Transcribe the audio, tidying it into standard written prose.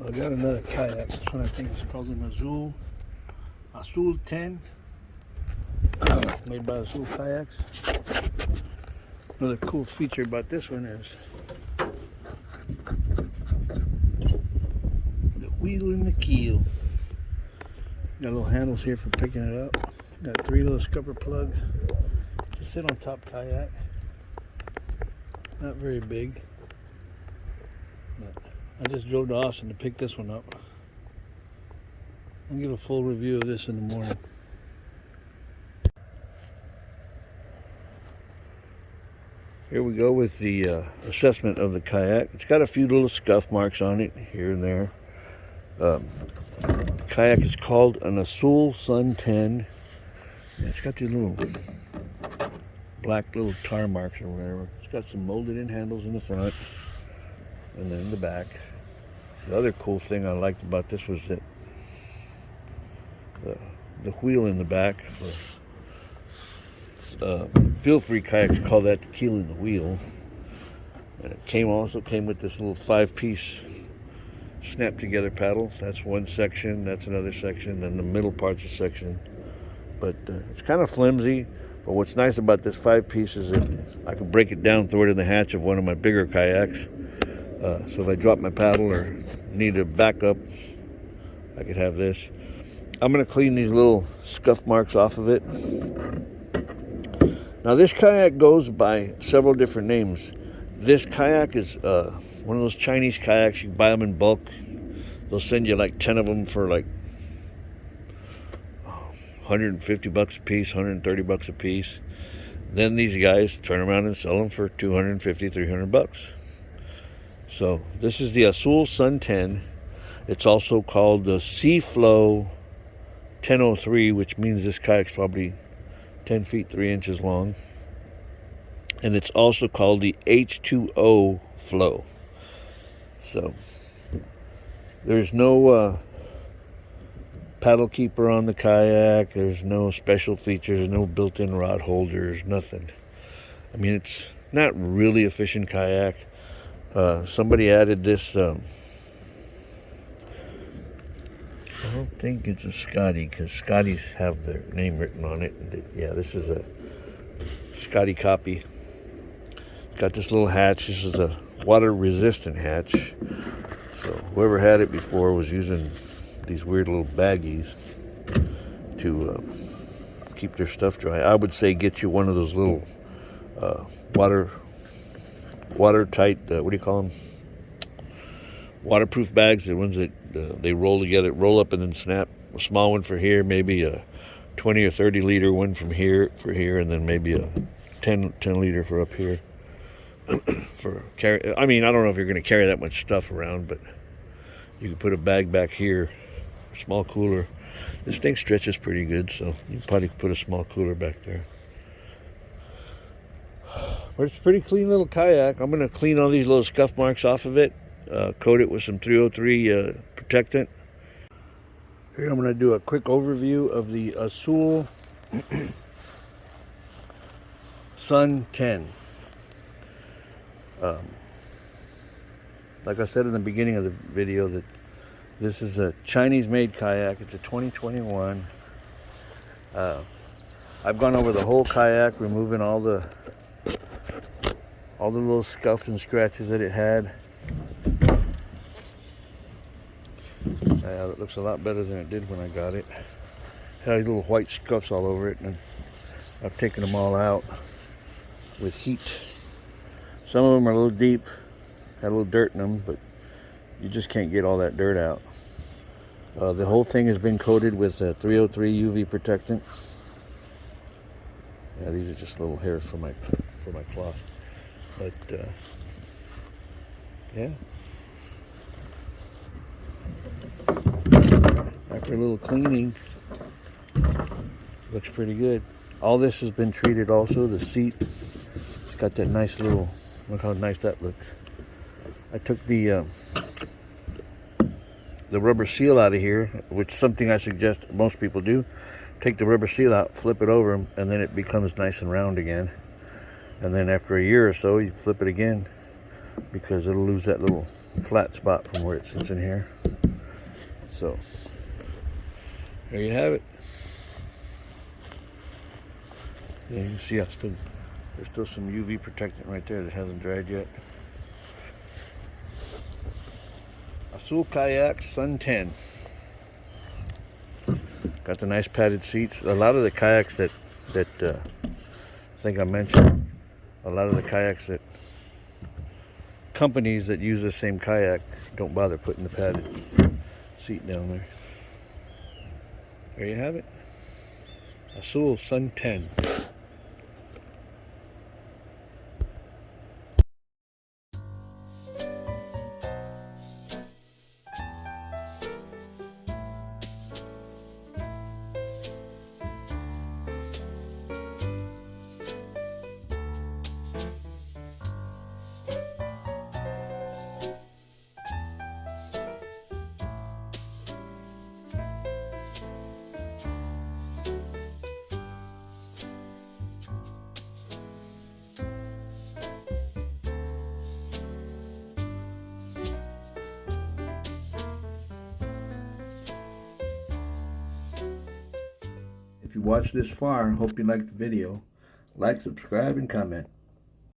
I got another kayak. This one I think is called an Azul 10, made by Azul Kayaks. Another cool feature about this one is the wheel and the keel. Got little handles here for picking it up. Got 3 little scupper plugs to sit on top kayak. Not very big, but I just drove to Austin to pick this one up. I'll give a full review of this in the morning. Here we go with the assessment of the kayak. It's got a few little scuff marks on it here and there. Kayak is called an Azul Sun 10. It's got these little black little tar marks or whatever. It's got some molded in handles in the front and then in the back. The other cool thing I liked about this was that the wheel in the back for feel-free kayaks call that the keel in the wheel. And it also came with this little 5-piece snap together paddle. That's one section, that's another section, then the middle part's a section. But it's kind of flimsy. But what's nice about this 5-piece is that I can break it down, throw it in the hatch of one of my bigger kayaks. So if I drop my paddle or need a backup, I could have this. I'm going to clean these little scuff marks off of it. Now this kayak goes by several different names. This kayak is one of those Chinese kayaks. You can buy them in bulk. They'll send you like 10 of them for like $150 a piece, $130 a piece. Then these guys turn around and sell them for $250, $300. So this is the Azul Sun 10. It's also called the Seaflo 1003, which means this kayak's probably 10 feet 3 inches long. And it's also called the H²0-FLO. So there's no paddle keeper on the kayak. There's no special features, no built-in rod holders, nothing. I mean, it's not really a fishing kayak. Somebody added this, I don't think it's a Scotty, because Scotties have their name written on it. Yeah, this is a Scotty copy. It's got this little hatch. This is a water-resistant hatch. So whoever had it before was using these weird little baggies to keep their stuff dry. I would say get you one of those little watertight, what do you call them? Waterproof bags, the ones that they roll together, roll up and then snap. A small one for here, maybe a 20 or 30 liter one from here for here, and then maybe a 10 liter for up here. For carry. I mean, I don't know if you're going to carry that much stuff around, but you can put a bag back here, a small cooler. This thing stretches pretty good, so you can probably put a small cooler back there. But it's a pretty clean little kayak. I'm going to clean all these little scuff marks off of it, coat it with some 303 protectant. Here I'm going to do a quick overview of the Azul Sun 10. Like I said in the beginning of the video, that this is a Chinese-made kayak. It's a 2021. I've gone over the whole kayak, removing all the little scuffs and scratches that it had. It looks a lot better than it did when I got it. It had little white scuffs all over it, and I've taken them all out with heat. Some of them are a little deep, had a little dirt in them, but you just can't get all that dirt out. The whole thing has been coated with 303 UV protectant. Yeah, these are just little hairs for my cloth. But yeah, after a little cleaning, looks pretty good. All this has been treated also. The seat, it's got that nice little, look how nice that looks. I took the rubber seal out of here, which is something I suggest most people do. Take the rubber seal out, flip it over, and then it becomes nice and round again. And then after a year or so, you flip it again. because it'll lose that little flat spot from where it sits in here. So there you have it. Yeah, you can see there's still some UV protectant right there that hasn't dried yet. Azul Kayak Sun 10. Got the nice padded seats. A lot of the kayaks that I think I mentioned, a lot of the kayaks that companies that use the same kayak don't bother putting the padded seat down there. There you have it. Azul Sun 10. If you watched this far, hope you liked the video. Like, subscribe, and comment.